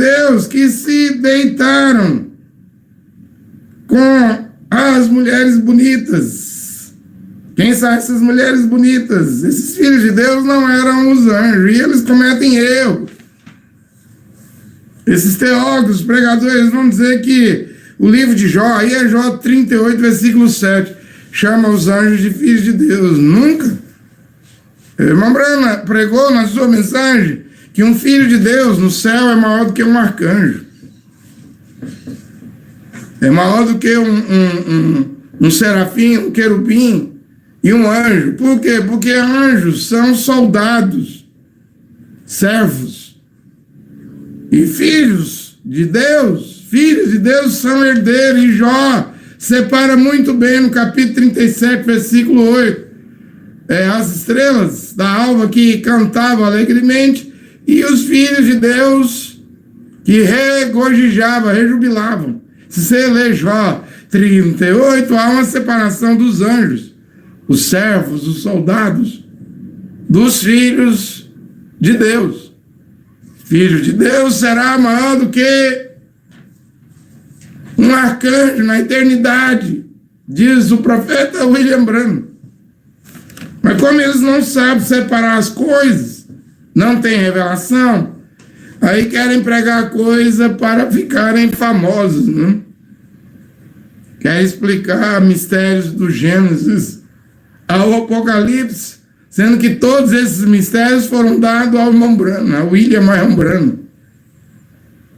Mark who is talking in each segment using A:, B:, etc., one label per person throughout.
A: Deus que se deitaram com as mulheres bonitas. Quem são essas mulheres bonitas? Esses filhos de Deus não eram os anjos, e eles cometem erro. Esses teólogos, pregadores, vão dizer que o livro de Jó, aí é Jó 38, versículo 7, chama os anjos de filhos de Deus. Nunca. Irmã Brana pregou na sua mensagem que um filho de Deus no céu é maior do que um arcanjo. É maior do que um serafim, um querubim e um anjo. Por quê? Porque anjos são soldados, servos. E filhos de Deus são herdeiros. E Jó separa muito bem no capítulo 37, versículo 8. As estrelas da alva que cantavam alegremente e os filhos de Deus que regozijavam, rejubilavam. Se você ler Jó 38, há uma separação dos anjos, os servos, os soldados, dos filhos de Deus. Filho de Deus será maior do que um arcanjo na eternidade, diz o profeta William Branham. Mas como eles não sabem separar as coisas, não tem revelação, aí querem pregar coisa para ficarem famosos, né? Querem explicar mistérios do Gênesis ao Apocalipse, sendo que todos esses mistérios foram dados ao irmão Branham, a William Branham,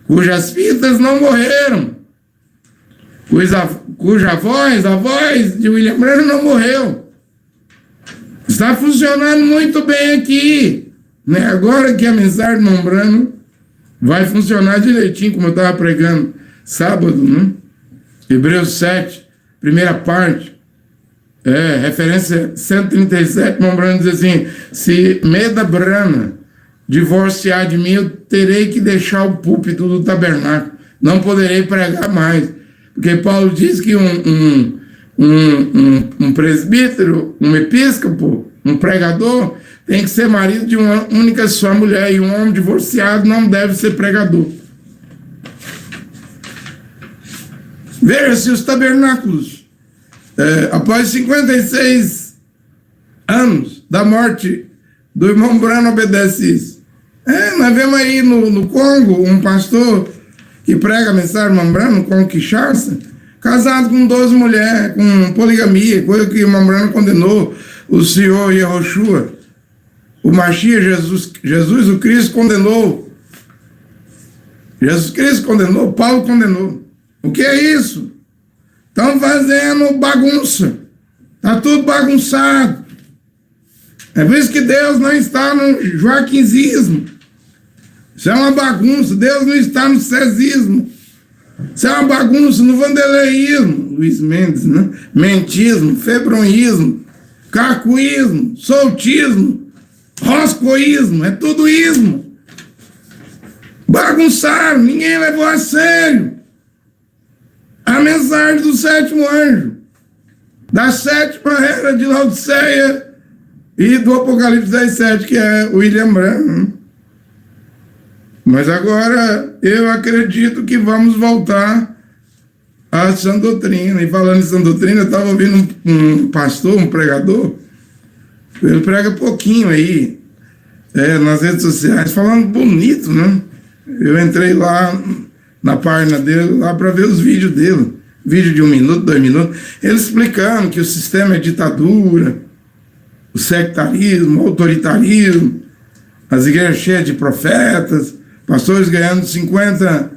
A: cujas fitas não morreram, cuja voz, a voz de William Branham não morreu. Está funcionando muito bem aqui, né? Agora que a mensagem do irmão Branham vai funcionar direitinho, como eu estava pregando sábado, né? Hebreus 7, primeira parte, referência 137, irmão Branham diz assim: se Meda Brana divorciar de mim, eu terei que deixar o púlpito do tabernáculo, não poderei pregar mais, porque Paulo diz que um presbítero, um episcopo, um pregador, tem que ser marido de uma única só mulher, e um homem divorciado não deve ser pregador. Veja-se os tabernáculos. Após 56 anos da morte do irmão Branham, obedece isso. Nós vemos aí no Congo um pastor que prega a mensagem do irmão Branham, no Congo Kinshasa, casado com 12 mulheres, com poligamia, coisa que o irmão Branham condenou, o Senhor Yehoshua, o Mashiach, Jesus o Cristo condenou. Jesus Cristo condenou, Paulo condenou. O que é isso? Estão fazendo bagunça. Está tudo bagunçado. É por isso que Deus não está no joaquinzismo. Isso é uma bagunça. Deus não está no cesismo. Isso é uma bagunça no vandeleísmo, Luiz Mendes, né? Mentismo, febronismo, cacuísmo, soltismo, roscoísmo, é tudo ismo. Bagunçaram, ninguém levou a sério a mensagem do sétimo anjo, da sétima era de Laodiceia e do Apocalipse 17, que é William Branham. Mas agora eu acredito que vamos voltar à sã doutrina. E falando em sã doutrina, eu estava ouvindo um pastor, um pregador, ele prega pouquinho aí, nas redes sociais, falando bonito, né? Eu entrei lá na página dele, lá para ver os vídeos dele, vídeo de 1 minuto, 2 minutos, ele explicando que o sistema é ditadura, o sectarismo, o autoritarismo, as igrejas cheias de profetas, pastores ganhando 50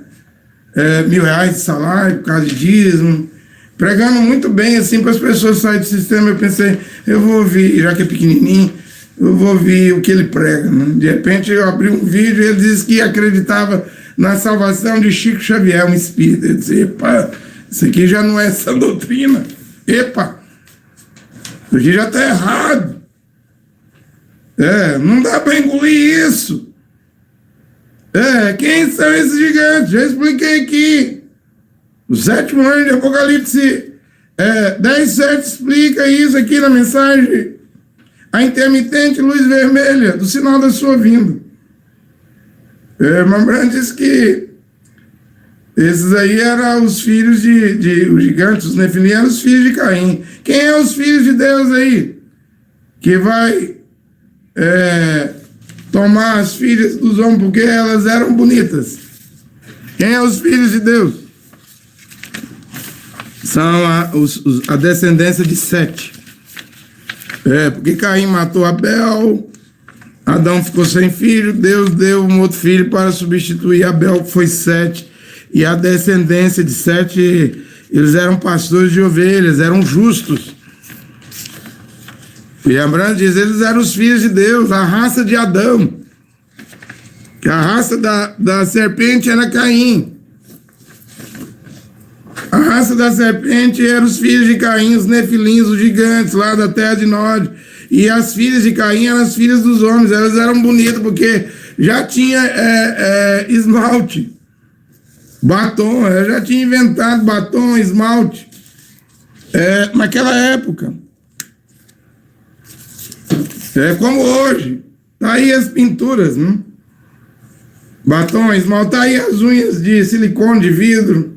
A: mil reais de salário por causa de dízimo, pregando muito bem assim para as pessoas saírem do sistema. Eu pensei, eu vou ouvir, já que é pequenininho, eu vou ouvir o que ele prega, né? De repente eu abri um vídeo e ele disse que acreditava na salvação de Chico Xavier, um espírito. Eu disse, epa, isso aqui já não é essa doutrina, epa, isso aqui já está errado, não dá para engolir isso. Quem são esses gigantes? Já expliquei aqui. O sétimo anjo de Apocalipse 10:7 explica isso aqui na mensagem. A intermitente luz vermelha do sinal da sua vinda. Irmã Branham diz que Esses aí eram os filhos os gigantes, os Nefilim eram os filhos de Caim. Quem é os filhos de Deus aí? Que vai tomar as filhas dos homens porque elas eram bonitas. Quem é os filhos de Deus? São a descendência de Sete. Porque Caim matou Abel, Adão ficou sem filho, Deus deu um outro filho para substituir Abel, que foi Sete. E a descendência de Sete, eles eram pastores de ovelhas, eram justos. E lembrando diz, eles eram os filhos de Deus, a raça de Adão. Que a raça da serpente era Caim. A raça da serpente eram os filhos de Caim, os Nefilins, os gigantes lá da terra de Nod. E as filhas de Caim eram as filhas dos homens. Elas eram bonitas porque já tinha esmalte, batom. Ela já tinha inventado batom, esmalte. Naquela época. Como hoje. Tá aí as pinturas, né? Batom, esmalte. Tá aí as unhas de silicone, de vidro.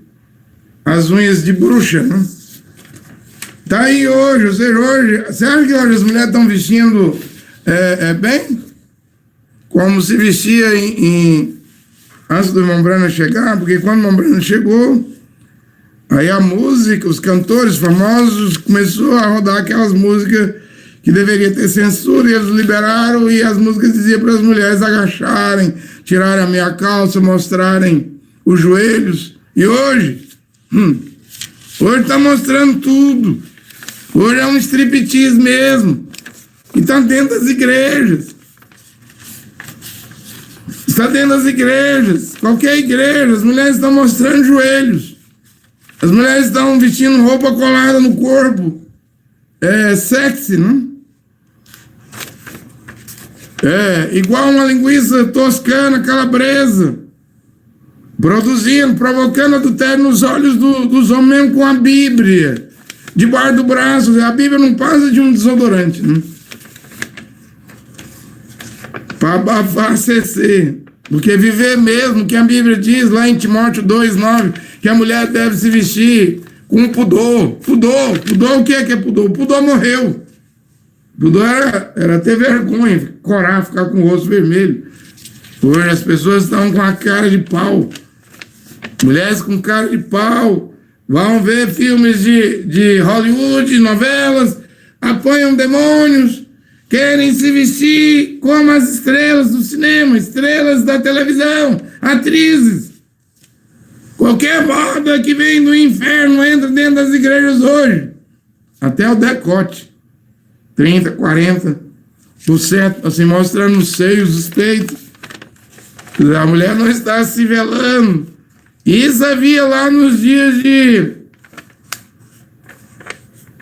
A: As unhas de bruxa, né? Tá aí hoje, ou seja, hoje, você acha que hoje as mulheres estão vestindo bem? Como se vestia antes do irmão Branham chegar, porque quando o irmão Branham chegou, aí a música, os cantores famosos começou a rodar aquelas músicas que deveria ter censura, e eles liberaram, e as músicas diziam para as mulheres agacharem, tirarem a meia calça, mostrarem os joelhos. E hoje está mostrando tudo. Hoje é um striptease mesmo. E está dentro das igrejas. Está dentro das igrejas. Qualquer igreja, as mulheres estão mostrando joelhos. As mulheres estão vestindo roupa colada no corpo. Sexy, né? Igual uma linguiça toscana, calabresa. Produzindo, provocando adultério nos olhos dos homens, mesmo com a Bíblia debaixo do braço. A Bíblia não passa de um desodorante, né? Para abafar CC. Porque viver mesmo, que a Bíblia diz lá em Timóteo 2,9, que a mulher deve se vestir com pudor. Pudor, o que é pudor? O pudor morreu. Pudor era ter vergonha, corar, ficar com o rosto vermelho. Hoje as pessoas estão com a cara de pau. Mulheres com cara de pau. Vão ver filmes de Hollywood, novelas, apanham demônios, querem se vestir como as estrelas do cinema, estrelas da televisão, atrizes. Qualquer moda que vem do inferno entra dentro das igrejas hoje. Até o decote. 30%, 40%, assim, mostrando os seios, os peitos. A mulher não está se velando. Isso havia lá nos dias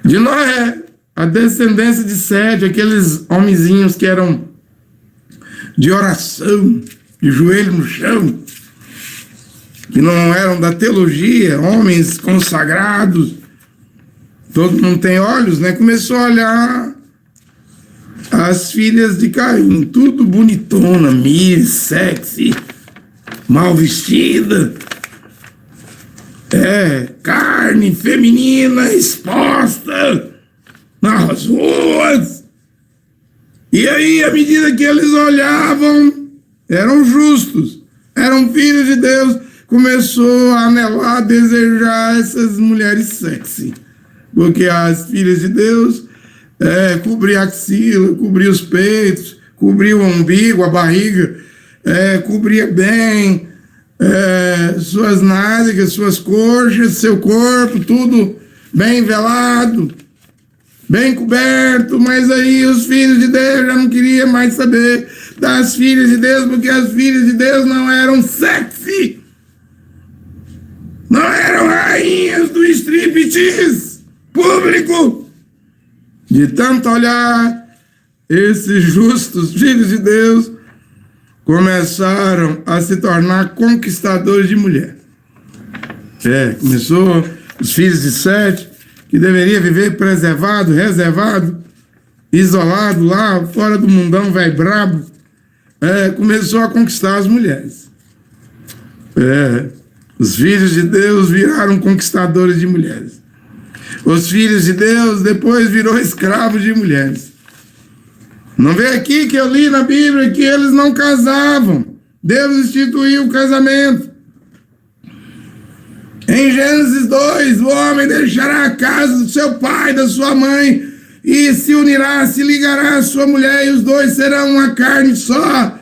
A: de Noé, a descendência de Sete, aqueles homenzinhos que eram de oração, de joelho no chão, que não eram da teologia, homens consagrados. Todo mundo tem olhos, né? Começou a olhar as filhas de Caim, tudo bonitona, sexy, mal vestida. Carne feminina exposta nas ruas. E aí, à medida que eles olhavam, eram justos, eram filhos de Deus, começou a anelar, a desejar essas mulheres sexy. Porque as filhas de Deus cobriam a axila, cobriam os peitos, cobriam o umbigo, a barriga, cobria bem suas nádegas, suas coxas, seu corpo, tudo bem velado, bem coberto. Mas aí os filhos de Deus já não queriam mais saber das filhas de Deus, porque as filhas de Deus não eram sexy, não eram rainhas do striptease público. De tanto olhar, esses justos filhos de Deus começaram a se tornar conquistadores de mulher. Começou os filhos de Sete, que deveria viver preservado, reservado, isolado lá, fora do mundão, velho brabo, começou a conquistar as mulheres. Os filhos de Deus viraram conquistadores de mulheres. Os filhos de Deus depois virou escravos de mulheres. Não vê aqui que eu li na Bíblia que eles não casavam. Deus instituiu o casamento. Em Gênesis 2, o homem deixará a casa do seu pai, da sua mãe, e se unirá, se ligará à sua mulher, e os dois serão uma carne só.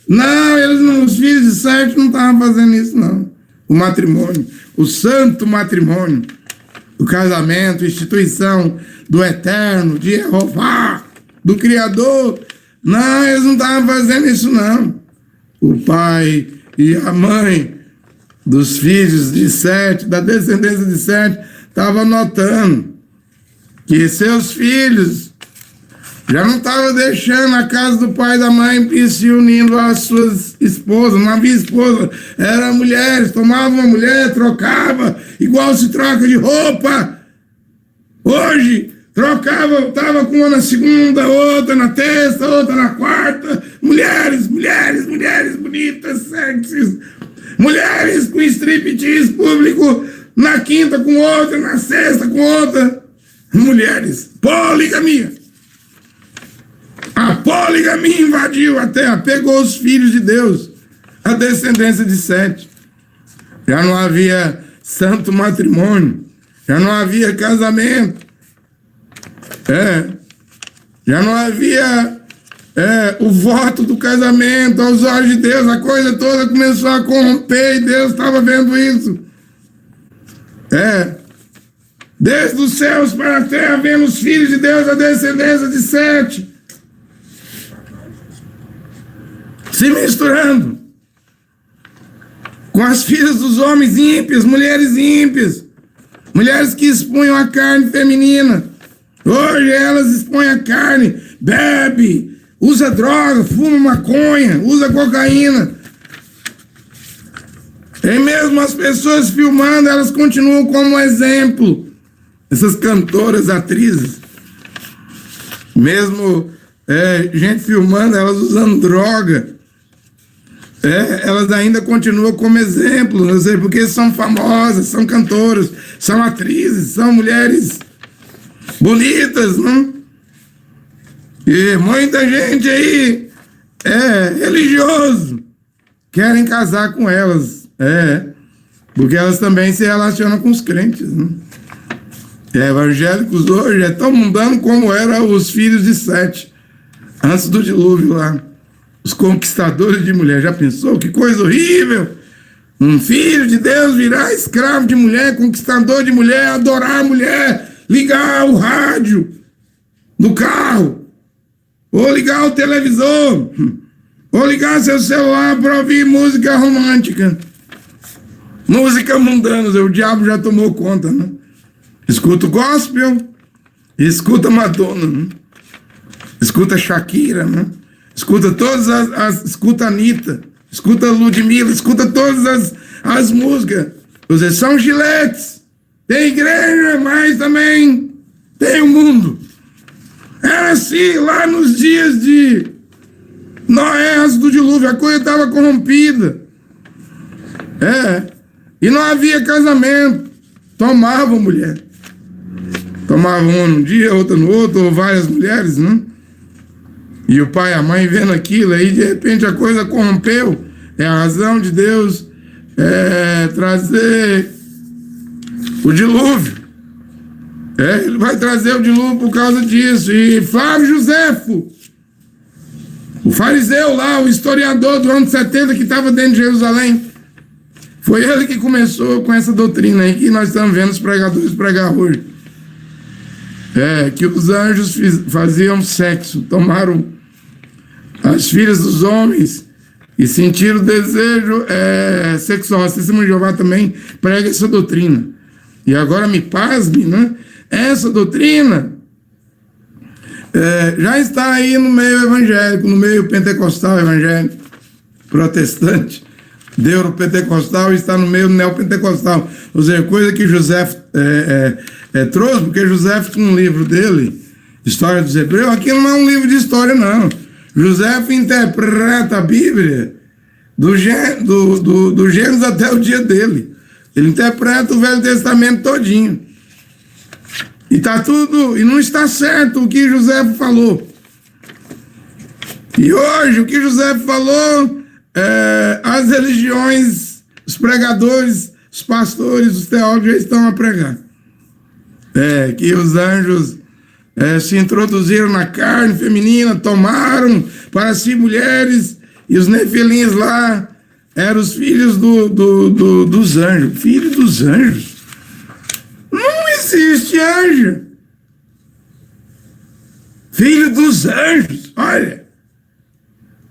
A: Não, eles não, os filhos de Sete não estavam fazendo isso, não. O matrimônio, o santo matrimônio, o casamento, instituição do Eterno, de Jeová, do Criador. Não, eles não estavam fazendo isso, não. O pai e a mãe dos filhos de Sete, da descendência de Sete, estavam notando que seus filhos já não estavam deixando a casa do pai e da mãe e se unindo às suas esposas. Não havia esposa, eram mulheres. Tomava uma mulher, trocava, igual se troca de roupa. Hoje, trocava, estava com uma na segunda, outra na terça, outra na quarta. Mulheres, mulheres, mulheres bonitas, sexys. Mulheres com striptease público na quinta com outra, na sexta com outra. Mulheres, poligamia. A poligamia invadiu a terra, pegou os filhos de Deus, a descendência de Sete. Já não havia santo matrimônio, já não havia casamento, já não havia o voto do casamento aos olhos de Deus. A coisa toda começou a corromper e Deus estava vendo isso. Desde os céus para a terra, vendo os filhos de Deus, a descendência de Sete, se misturando com as filhas dos homens ímpios, mulheres ímpias, mulheres que expunham a carne feminina. Hoje elas expõem a carne, bebe, usa droga, fuma maconha, usa cocaína. E mesmo as pessoas filmando, elas continuam como exemplo. Essas cantoras, atrizes, mesmo gente filmando, elas usando droga. Elas ainda continuam como exemplo, não sei, porque são famosas, são cantoras, são atrizes, são mulheres bonitas, não? E muita gente aí religioso querem casar com elas, porque elas também se relacionam com os crentes, não? Evangélicos hoje é tão mundano como eram os filhos de Sete antes do dilúvio lá. Os conquistadores de mulher. Já pensou? Que coisa horrível! Um filho de Deus virar escravo de mulher, conquistador de mulher, adorar a mulher, ligar o rádio do carro, ou ligar o televisor, ou ligar seu celular para ouvir música romântica. Música mundana, o diabo já tomou conta, né? Escuta o gospel, escuta Madonna, né? Escuta Shakira, né? Escuta todas escuta Anitta, escuta Ludmilla, escuta todas as músicas. Vocês são giletes. Tem igreja, mas também tem o mundo. Era assim lá nos dias de Noé, antes do dilúvio, a coisa estava corrompida. E não havia casamento. Tomavam mulher. Tomavam uma num dia, outra no outro, ou várias mulheres, né? E o pai e a mãe vendo aquilo, aí de repente a coisa corrompeu. É a razão de Deus trazer o dilúvio. Ele vai trazer o dilúvio por causa disso. E Flávio Joséfo, o fariseu lá, o historiador do ano 70 que estava dentro de Jerusalém, foi ele que começou com essa doutrina aí que nós estamos vendo os pregadores pregar hoje. Que os anjos faziam sexo, tomaram as filhas dos homens e sentiram desejo sexual. A Testemunha de Jeová também prega essa doutrina. E agora me pasme, né? Essa doutrina já está aí no meio evangélico, no meio pentecostal evangélico, protestante, deuteropentecostal, está no meio neopentecostal. Ou seja, coisa que José trouxe, porque José tinha um livro dele, História dos Hebreus. Aquilo não é um livro de história, não. José interpreta a Bíblia do Gênesis até o dia dele. Ele interpreta o Velho Testamento todinho. E tá tudo, e não está certo o que José falou. E hoje o que José falou, as religiões, os pregadores, os pastores, os teólogos já estão a pregar. Que os anjos se introduziram na carne feminina, tomaram para si mulheres, e os nefilins lá eram os filhos dos anjos. Filhos dos anjos? Não existe anjo. Filho dos anjos. Olha,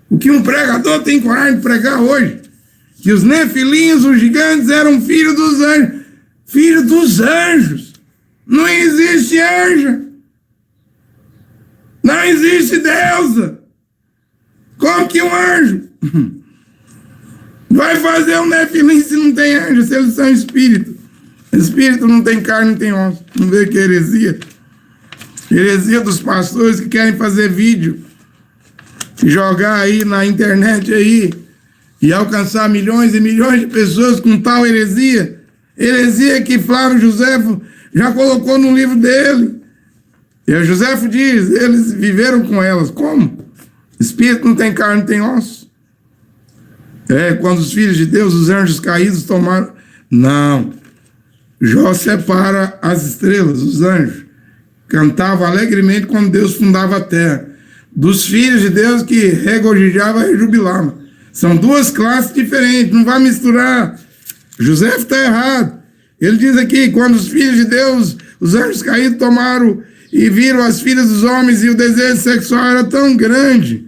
A: o que um pregador tem coragem de pregar hoje, que os nefilins, os gigantes, eram filhos dos anjos. Filho dos anjos. Não existe anjo. Não existe deusa. Como que um anjo vai fazer um nefilim se não tem anjo, se eles são espírito? Espírito não tem carne, não tem osso. Não vê que heresia? Heresia dos pastores que querem fazer vídeo e jogar aí na internet aí e alcançar milhões e milhões de pessoas com tal heresia. Heresia que Flávio Josefo já colocou no livro dele. E o Josefo diz, eles viveram com elas. Como? Espírito não tem carne, não tem osso. Quando os filhos de Deus, os anjos caídos tomaram... Não. Jó separa as estrelas, os anjos. Cantava alegremente quando Deus fundava a terra. Dos filhos de Deus que regozijava e rejubilava. São duas classes diferentes, não vai misturar. José está errado. Ele diz aqui, quando os filhos de Deus, os anjos caídos tomaram e viram as filhas dos homens e o desejo sexual era tão grande.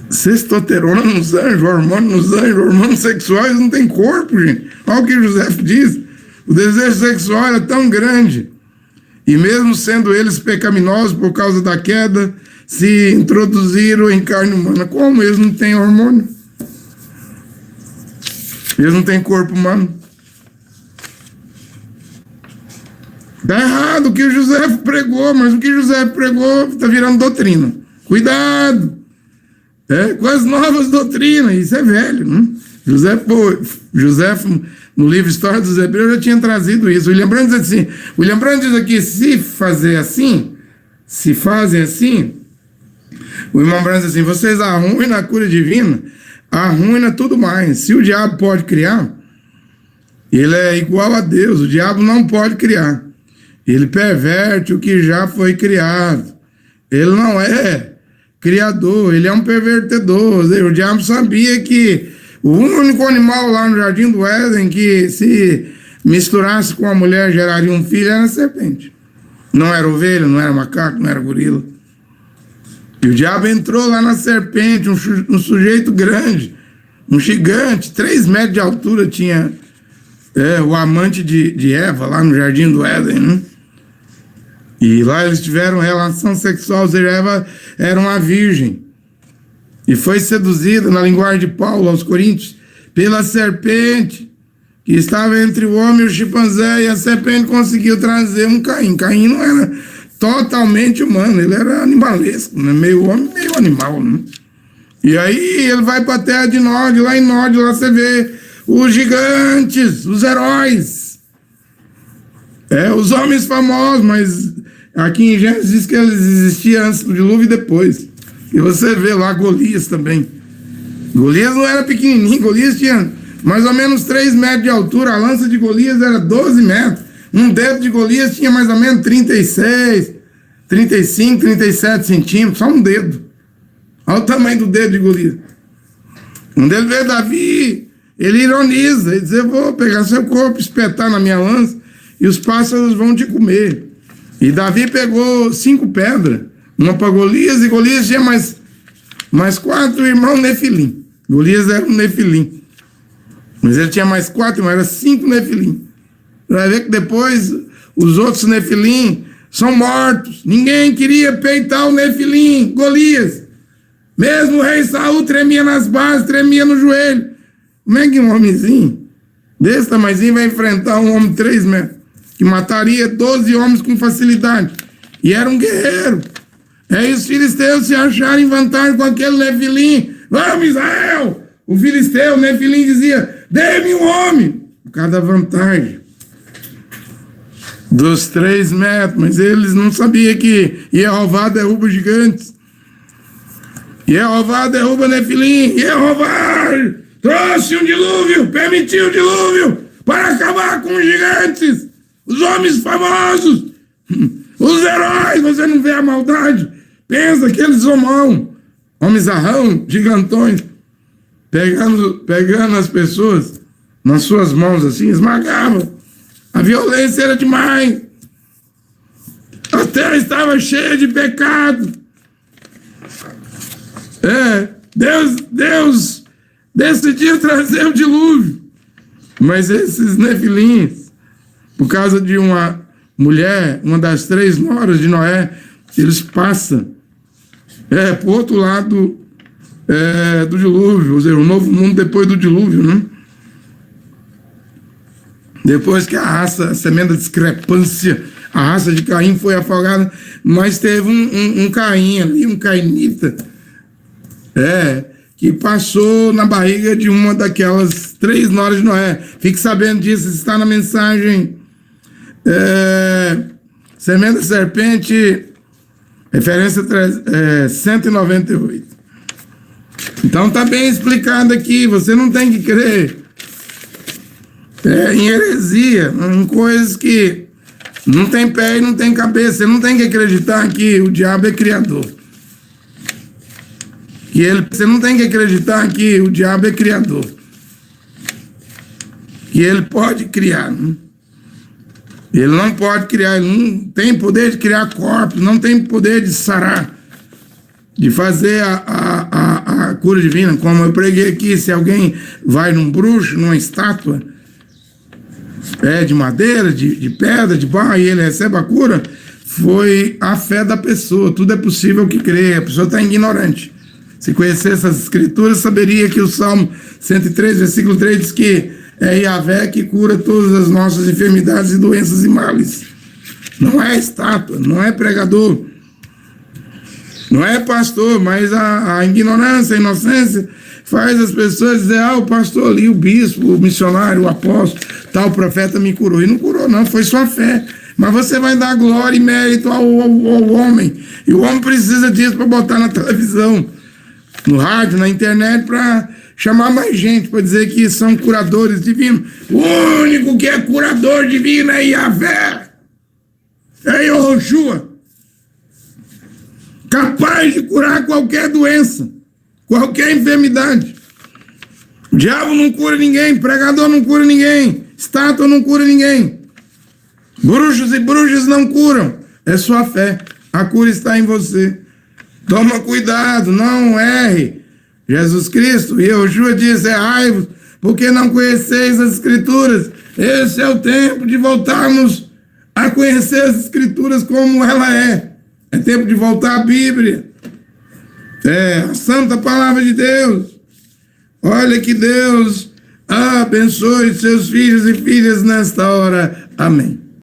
A: Testosterona nos anjos, hormônio nos anjos, hormônios sexuais não tem corpo, gente. Olha o que José diz. O desejo sexual era tão grande. E mesmo sendo eles pecaminosos por causa da queda, se introduziram em carne humana. Como? Eles não têm hormônio. Eles não têm corpo humano. Está errado o que o José pregou, mas o que José pregou está virando doutrina. Cuidado! Com as novas doutrinas, isso é velho, né? José, no livro História dos Hebreus, já tinha trazido isso. William Brandt diz assim, William Brandt diz aqui, se fazem assim, o irmão Brandt diz assim, vocês arruinam a cura divina, arruinam tudo mais. Se o diabo pode criar, ele é igual a Deus, o diabo não pode criar. Ele perverte o que já foi criado. Ele não é criador, ele é um pervertedor. O diabo sabia que o único animal lá no Jardim do Éden que se misturasse com a mulher geraria um filho era a serpente. Não era ovelha, não era macaco, não era gorila. E o diabo entrou lá na serpente, um sujeito grande, um gigante, 3 metros de altura tinha o amante de Eva lá no Jardim do Éden, né? E lá eles tiveram relação sexual, ou seja, Eva era uma virgem. E foi seduzida, na linguagem de Paulo aos Coríntios, pela serpente, que estava entre o homem e o chimpanzé, e a serpente conseguiu trazer um Caim. Caim não era totalmente humano, ele era animalesco, né? Meio homem, meio animal, né? E aí ele vai para a terra de Nod, lá em Nod, lá você vê os gigantes, os heróis. Os homens famosos, mas aqui em Gênesis diz que eles existiam antes do dilúvio e depois. E você vê lá Golias também. Golias não era pequenininho, Golias tinha mais ou menos 3 metros de altura, a lança de Golias era 12 metros. Um dedo de Golias tinha mais ou menos 36, 35, 37 centímetros, só um dedo. Olha o tamanho do dedo de Golias. Um deles veio Davi, ele ironiza, ele diz, eu vou pegar seu corpo, espetar na minha lança, e os pássaros vão te comer. E Davi pegou 5 pedras, uma para Golias, e Golias tinha mais 4 irmãos Nefilim. Golias era um Nefilim. Mas ele tinha mais 4 irmãos, era 5 Nefilim. Vai ver que depois os outros Nefilim são mortos. Ninguém queria peitar o Nefilim, Golias. Mesmo o rei Saul tremia nas bases, tremia no joelho. Como é que um homenzinho desse tamanhozinho vai enfrentar um homem de 3 metros? Que mataria 12 homens com facilidade. E era um guerreiro. Aí os filisteus se acharam em vantagem com aquele Nefilim. Vamos, Israel! O filisteu, o Nefilim dizia, dê-me um homem. por causa da vantagem dos 3 metros, mas eles não sabiam que Jeová derruba gigantes. Jeová derruba Nefilim. Jeová trouxe um dilúvio, permitiu o dilúvio para acabar com os gigantes, os homens famosos, os heróis. Você não vê a maldade? Pensa que eles são homens gigantões, pegando as pessoas nas suas mãos assim, esmagavam. A violência era demais. A terra estava cheia de pecado. Deus decidiu trazer o dilúvio. Mas esses nefilins, por causa de uma mulher, uma das 3 noras de Noé, eles passam para o outro lado do dilúvio, ou seja, um novo mundo depois do dilúvio, né? Depois que a semente da discrepância, a raça de Caim foi afogada, mas teve um Caim ali, um cainita, que passou na barriga de uma daquelas 3 noras de Noé. Fique sabendo disso, está na mensagem semente da serpente, referência 198. Então está bem explicado aqui, você não tem que crer em heresia, em coisas que não tem pé e não tem cabeça. Você não tem que acreditar que o diabo é criador. Você não tem que acreditar que o diabo é criador. Que ele pode criar. Né? Ele não pode criar, ele não tem poder de criar corpos, não tem poder de sarar, de fazer a cura divina. Como eu preguei aqui, se alguém vai num bruxo, numa estátua, de madeira, de pedra, de barro, e ele recebe a cura, foi a fé da pessoa. Tudo é possível que crê, a pessoa está ignorante. Se conhecesse essas escrituras, saberia que o Salmo 103, versículo 3, diz que é Yahvé que cura todas as nossas enfermidades e doenças e males. Não é estátua, não é pregador, não é pastor, mas a ignorância, a inocência faz as pessoas dizer, o pastor ali, o bispo, o missionário, o apóstolo, tal profeta me curou. E não curou não, foi sua fé. Mas você vai dar glória e mérito ao homem. E o homem precisa disso para botar na televisão, no rádio, na internet, para chamar mais gente, para dizer que são curadores divinos. O único que é curador divino é Yahvé. É Yehoshua. Capaz de curar qualquer doença, qualquer enfermidade. O diabo não cura ninguém, pregador não cura ninguém, estátua não cura ninguém. Bruxos e bruxas não curam. É sua fé. A cura está em você. Toma cuidado, não erre. Jesus Cristo, e Yehoshua disse, errai-vos, porque não conheceis as Escrituras. Esse é o tempo de voltarmos a conhecer as Escrituras como ela é. É tempo de voltar à Bíblia. A santa palavra de Deus. Olha que Deus abençoe seus filhos e filhas nesta hora. Amém.